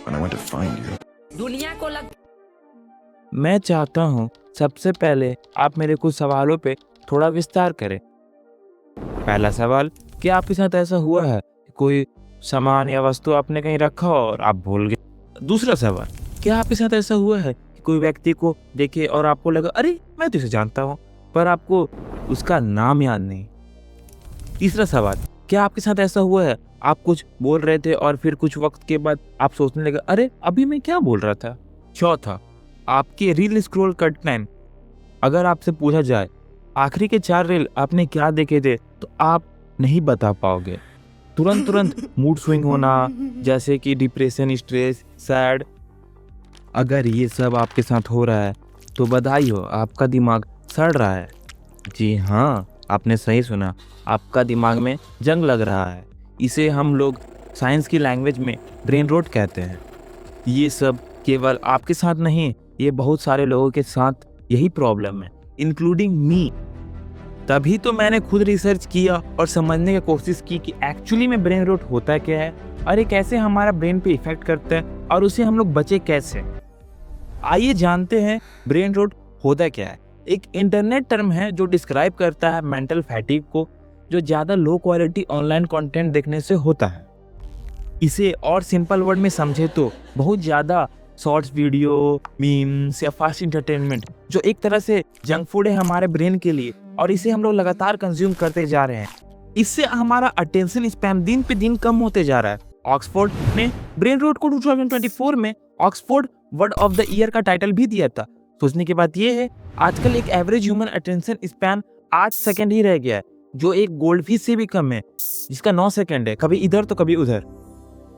when I went to find you. दुनिया को लग मैं चाहता हूँ सबसे पहले आप मेरे कुछ सवालों पे थोड़ा विस्तार करें। पहला सवाल, क्या आपके साथ ऐसा हुआ है कि कोई सामान या वस्तु आपने कहीं रखा हो और आप भूल गए? दूसरा सवाल, क्या आपके साथ ऐसा हुआ है कि कोई व्यक्ति को देखे और आपको लगा अरे मैं तो इसे जानता हूँ, पर आपको उसका नाम याद नहीं? तीसरा सवाल, क्या आपके साथ ऐसा हुआ है आप कुछ बोल रहे थे और फिर कुछ वक्त के बाद आप सोचने लगे अरे अभी मैं क्या बोल रहा था? चौथा, आपकी रील स्क्रॉल कट टाइम, अगर आपसे पूछा जाए आखिरी के 4 रील आपने क्या देखे थे तो आप नहीं बता पाओगे। तुरंत मूड स्विंग होना, जैसे कि डिप्रेशन, स्ट्रेस, सैड। अगर ये सब आपके साथ हो रहा है तो बधाई हो, आपका दिमाग सड़ रहा है। जी हाँ, आपने सही सुना, आपका दिमाग में जंग लग रहा है। इसे हम लोग साइंस की लैंग्वेज में ब्रेन रोट कहते हैं। ये सब केवल आपके साथ नहीं, ये बहुत सारे लोगों के साथ यही प्रॉब्लम है, इंक्लूडिंग मी। तभी तो मैंने खुद रिसर्च किया और समझने की कोशिश की कि एक्चुअली में ब्रेन रोट होता क्या है और ये कैसे हमारा ब्रेन पे इफेक्ट करता है और उससे हम लोग बचे कैसे। आइए जानते हैं ब्रेन रोट होता क्या है। एक इंटरनेट टर्म है जो डिस्क्राइब करता है मेंटल फैटिग को, जो ज़्यादा लो क्वालिटी ऑनलाइन कंटेंट देखने से होता है। इसे और सिंपल वर्ड में समझे तो बहुत ज़्यादा शॉर्ट्स वीडियो, मीम्स या फास्ट इंटरटेनमेंट जो एक तरह से जंक फूड है हमारे ब्रेन के लिए, और इसे हम लोग लगातार कंज्यूम करते जा रहे हैं। इससे हमारा अटेंशन स्पैन दिन पे दिन कम होते जा रहा है। ऑक्सफोर्ड ने ब्रेन रोट को 2024 में Oxford word of the year का टाइटल भी दिया था। सोचने की बात यह है, आजकल एक average human attention span 8 second ही रह गया है, जो एक गोल्डफिश से भी कम है, जिसका 9 सेकंड है, कभी इधर तो कभी उधर।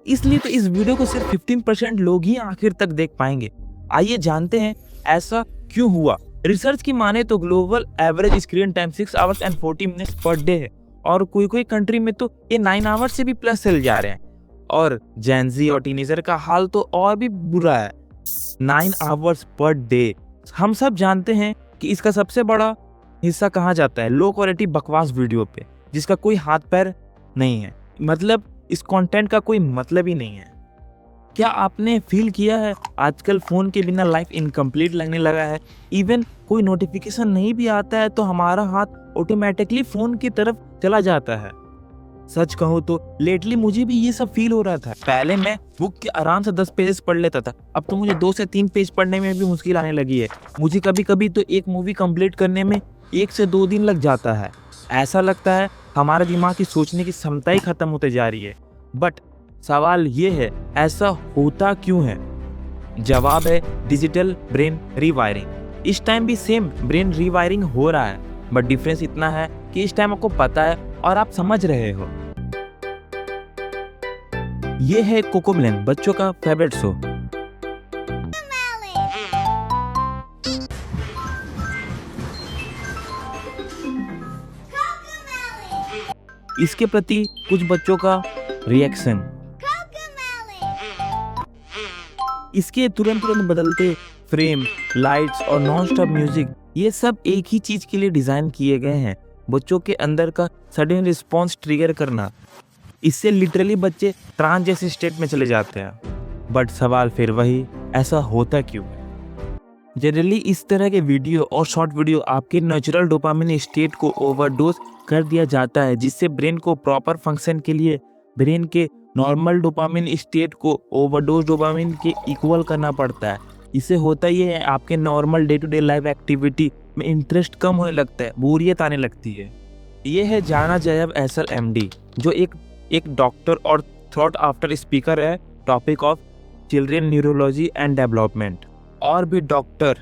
इसलिए तो इस वीडियो को सिर्फ 15% लोग ही आखिर तक देख पाएंगे। आइए जानते हैं ऐसा क्यों हुआ। रिसर्च की माने तो global average screen time 6 hours and 40 minutes per day है, और कोई कंट्री में तो ये 9 आवर्स से भी प्लस चल जा रहे हैं। और जेनजी और टीनेजर का हाल तो और भी बुरा है, 9 आवर्स पर डे। हम सब जानते हैं कि इसका सबसे बड़ा हिस्सा कहाँ जाता है, लो क्वालिटी बकवास वीडियो पे, जिसका कोई हाथ पैर नहीं है, मतलब इस कंटेंट का कोई मतलब ही नहीं है। क्या आपने फील किया है आजकल फ़ोन के बिना लाइफ इनकम्प्लीट लगने लगा है? इवन कोई नोटिफिकेशन नहीं भी आता है तो हमारा हाथ ऑटोमेटिकली फ़ोन की तरफ चला जाता है। सच कहूँ तो लेटली मुझे भी ये सब फील हो रहा था। पहले मैं बुक के आराम से 10 पेजेस पढ़ लेता था, अब तो मुझे 2 से 3 पेज पढ़ने में भी मुश्किल आने लगी है। मुझे कभी कभी तो एक मूवी कंप्लीट करने में 1 से 2 दिन लग जाता है। ऐसा लगता है हमारे दिमाग की सोचने की क्षमता ही खत्म होते जा रही है। बट सवाल ये है, ऐसा होता क्यों है? जवाब है डिजिटल ब्रेन रीवायरिंग। इस टाइम भी सेम ब्रेन रीवायरिंग हो रहा है, बट डिफरेंस इतना है कि इस टाइम आपको पता है और आप समझ रहे हो। ये है कोकोमेलन, बच्चों का फेवरेट शो। इसके प्रति कुछ बच्चों का रिएक्शन, इसके तुरंत बदलते फ्रेम, लाइट्स और नॉन स्टॉप म्यूजिक, ये सब एक ही चीज के लिए डिजाइन किए गए हैं, बच्चों के अंदर का सडन रिस्पॉन्स ट्रिगर करना। इससे लिटरली बच्चे ट्रांस जैसे स्टेट में चले जाते हैं। बट सवाल फिर वही, ऐसा होता क्यों? जनरली इस तरह के वीडियो और शॉर्ट वीडियो आपके नेचुरल डोपामिन स्टेट को ओवरडोज कर दिया जाता है, जिससे ब्रेन को प्रॉपर फंक्शन के लिए ब्रेन के नॉर्मल डोपामिन स्टेट को ओवरडोज डोपामिन के इक्वल करना पड़ता है। इससे होता ये है, आपके normal day to day life activity में इंटरेस्ट कम होने लगता है, बोरियत आने लगती है। ये है जाना जयब एसल MD, जो एक डॉक्टर और थॉट आफ्टर स्पीकर है topic of children neurology and development. और भी डॉक्टर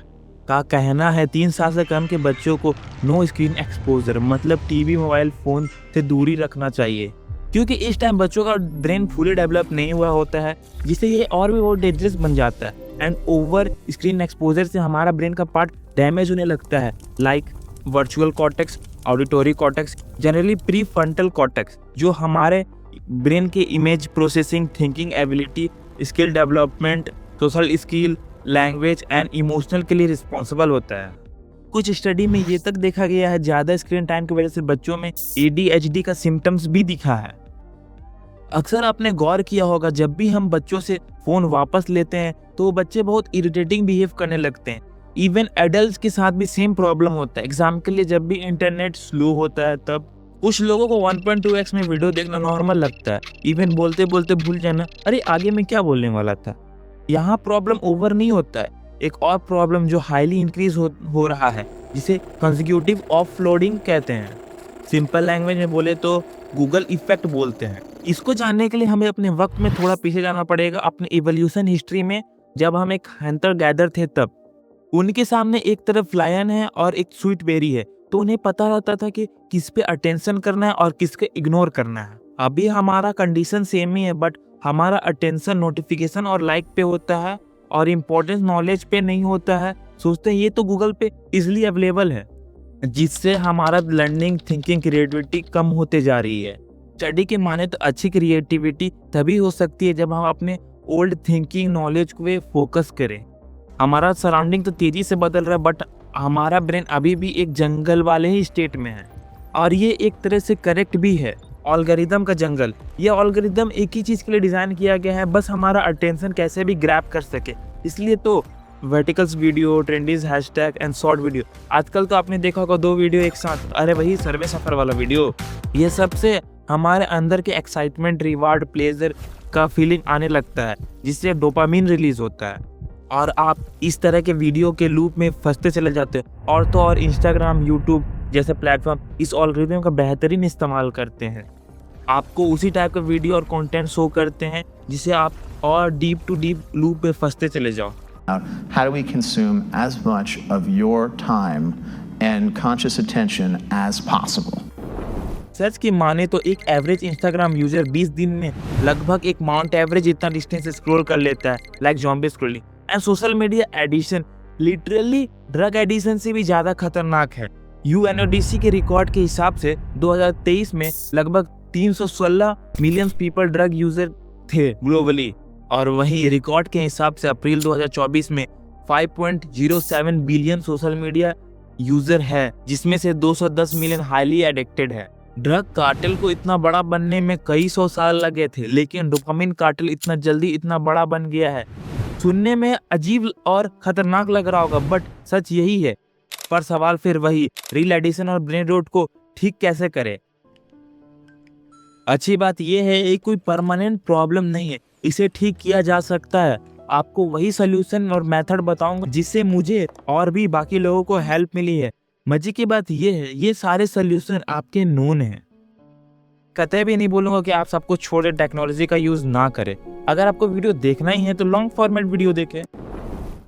का कहना है 3 साल से कम के बच्चों को नो स्क्रीन एक्सपोजर, मतलब टीवी, मोबाइल फ़ोन से दूरी रखना चाहिए, क्योंकि इस टाइम बच्चों का ब्रेन फुली डेवलप नहीं हुआ होता है, जिससे ये और भी बहुत डेंजरस बन जाता है। एंड ओवर स्क्रीन एक्सपोजर से हमारा ब्रेन का पार्ट डैमेज होने लगता है, like virtual cortex, auditory cortex, generally prefrontal cortex, जो हमारे ब्रेन के image processing, thinking ability, skill development, social skill, language and emotional के लिए रिस्पॉन्सिबल होता है। कुछ स्टडी में ये तक देखा गया है ज़्यादा स्क्रीन टाइम की वजह से बच्चों में ADHD का सिम्टम्स भी दिखा है। अक्सर आपने गौर किया होगा जब भी हम बच्चों से फ़ोन वापस लेते हैं तो बच्चे बहुत इरिटेटिंग बिहेव करने लगते हैं। इवन एडल्ट्स के साथ भी सेम प्रॉब्लम होता है। एग्जाम के लिए जब भी इंटरनेट स्लो होता है तब कुछ लोगों को 1.2x में वीडियो देखना नॉर्मल लगता है। इवन बोलते बोलते भूल जाना, अरे आगे मैं क्या बोलने वाला था। यहाँ प्रॉब्लम ओवर नहीं होता है। एक और प्रॉब्लम जो हाईली इंक्रीज हो रहा है जिसे कंसेक्यूटिव ऑफलोडिंग कहते हैं। सिंपल लैंग्वेज में बोले तो गूगल इफेक्ट बोलते हैं। इसको जानने के लिए हमें अपने वक्त में थोड़ा पीछे जाना पड़ेगा, अपने इवोल्यूशन हिस्ट्री में। जब हम एक हंटर गैदर थे तब उनके सामने एक तरफ लायन है और एक स्वीट बेरी है, तो उन्हें पता रहता था कि किस पे अटेंशन करना है और किसके इग्नोर करना है। अभी हमारा कंडीशन सेम ही है, बट हमारा अटेंशन नोटिफिकेशन और लाइक पे होता है और इम्पोर्टेंस नॉलेज पे नहीं होता है। सोचते हैं ये तो गूगल पे इजिली अवेलेबल है, जिससे हमारा लर्निंग, थिंकिंग, क्रिएटिविटी कम होते जा रही है। स्टडी के माने तो अच्छी क्रिएटिविटी तभी हो सकती है जब हम अपने ओल्ड थिंकिंग, नॉलेज पे फोकस करें। हमारा सराउंडिंग तो तेजी से बदल रहा है, बट हमारा ब्रेन अभी भी एक जंगल वाले ही स्टेट में है। और ये एक तरह से करेक्ट भी है। एल्गोरिदम का जंगल, ये एल्गोरिदम एक ही चीज़ के लिए डिज़ाइन किया गया है, बस हमारा अटेंशन कैसे भी ग्रैब कर सके। इसलिए तो verticals video, trendies, hashtag and short video, आजकल तो आपने देखा होगा 2 वीडियो एक साथ, अरे वही सर्वे सफ़र वाला वीडियो, ये सबसे हमारे अंदर के एक्साइटमेंट, रिवार्ड, प्लेजर का फीलिंग आने लगता है, जिससे डोपामिन रिलीज होता है और आप इस तरह के वीडियो के लूप में फंसते चले जाते हो। और तो और इंस्टाग्राम, यूट्यूब जैसे प्लेटफॉर्म इस एल्गोरिथम का बेहतरीन इस्तेमाल करते हैं। आपको उसी टाइप का वीडियो और कंटेंट शो करते हैं जिससे आप और डीप टू डीप लूप में फंसते चले जाओ। How do we consume as much of your time and conscious attention as possible? सच की माने तो एक एवरेज इंस्टाग्राम यूजर 20 दिन में लगभग एक माउंट एवरेज इतना डिस्टेंस स्क्रॉल कर लेता है, like zombie scrolling. And social media addiction literally drug addiction से भी ज़्यादा खतरनाक है। UNODC के रिकॉर्ड के हिसाब से 2023 में लगभग 316 मिलियन पीपल ड्रग यूजर थे ग्लोबली, और वहीं रिकॉर्ड के हिसाब से अप्रैल 2024 में 5.07 बिलियन सोशल मीडिया यूजर है, जिसमें से 210 मिलियन हाईली एडिक्टेड है। ड्रग कार्टेल को इतना बड़ा बनने में कई 100 साल लगे थे, लेकिन डोपामिन कार्टेल इतना जल्दी इतना बड़ा बन गया है। सुनने में अजीब और खतरनाक लग रहा होगा, बट सच यही है। पर सवाल फिर वही, रील एडिशन और ब्रेन रोट को ठीक कैसे करें। अच्छी बात यह है ये कोई परमानेंट प्रॉब्लम नहीं है, इसे ठीक किया जा सकता है। आपको वही सोल्यूशन और मेथड बताऊंगा जिससे मुझे और भी बाकी लोगों को हेल्प मिली है। मजे की बात यह है ये सारे सोल्यूशन आपके नोन हैं। कतई भी नहीं बोलूंगा कि आप सबको छोड़े टेक्नोलॉजी का यूज ना करें। अगर आपको वीडियो देखना ही है तो लॉन्ग फॉर्मेट वीडियो देखें।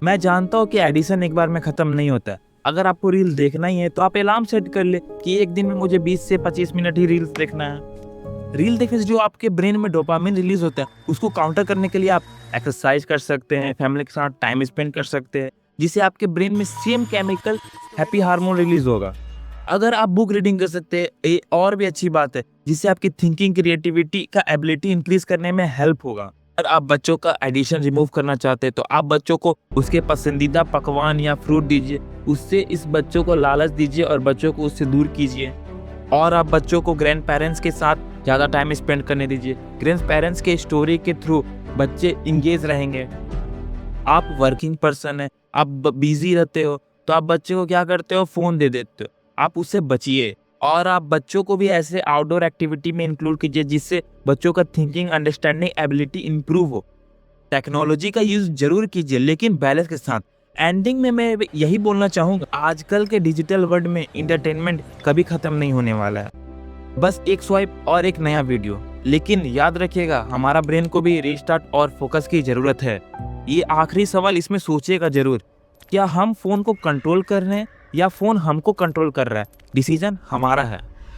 मैं जानता हूँ कि एडिशन एक बार में खत्म नहीं होता। अगर आपको रील देखना ही है तो आप अलार्म सेट कर ले कि एक दिन में मुझे 20 से 25 मिनट ही रील्स देखना है। रील देखने से जो आपके ब्रेन में डोपामिन रिलीज होता है उसको काउंटर करने के लिए आप एक्सरसाइज कर सकते हैं, फैमिली के साथ टाइम स्पेंड कर सकते हैं, जिससे आपके ब्रेन में same chemical happy hormone release होगा। अगर आप बुक रीडिंग कर सकते हैं ये और भी अच्छी बात है, जिससे आपकी थिंकिंग, क्रिएटिविटी का एबिलिटी इंक्रीज करने में हेल्प होगा। अगर आप बच्चों का एडिशन रिमूव करना चाहते हैं तो आप बच्चों को उसके पसंदीदा पकवान या फ्रूट दीजिए, उससे इस बच्चों को लालच दीजिए और बच्चों को उससे दूर कीजिए। और आप बच्चों को ग्रैंड पेरेंट्स के साथ ज़्यादा टाइम स्पेंड करने दीजिए। ग्रैंड पेरेंट्स के स्टोरी के थ्रू बच्चे इंगेज रहेंगे। आप वर्किंग पर्सन है, आप बिजी रहते हो तो आप बच्चे को क्या करते हो, फ़ोन दे देते हो। आप उससे बचिए और आप बच्चों को भी ऐसे आउटडोर एक्टिविटी में इंक्लूड कीजिए जिससे बच्चों का थिंकिंग, अंडरस्टैंडिंग एबिलिटी इंप्रूव हो। टेक्नोलॉजी का यूज़ जरूर कीजिए लेकिन बैलेंस के साथ। एंडिंग में मैं यही बोलना चाहूँगा, आजकल के डिजिटल वर्ल्ड में इंटरटेनमेंट कभी ख़त्म नहीं होने वाला है। बस एक स्वाइप और एक नया वीडियो। लेकिन याद रखिएगा हमारा ब्रेन को भी रिस्टार्ट और फोकस की ज़रूरत है। ये आखिरी सवाल इसमें सोचिएगा ज़रूर, क्या हम फ़ोन को कंट्रोल कर रहे हैं या फ़ोन हमको कंट्रोल कर रहा है? डिसीजन हमारा है।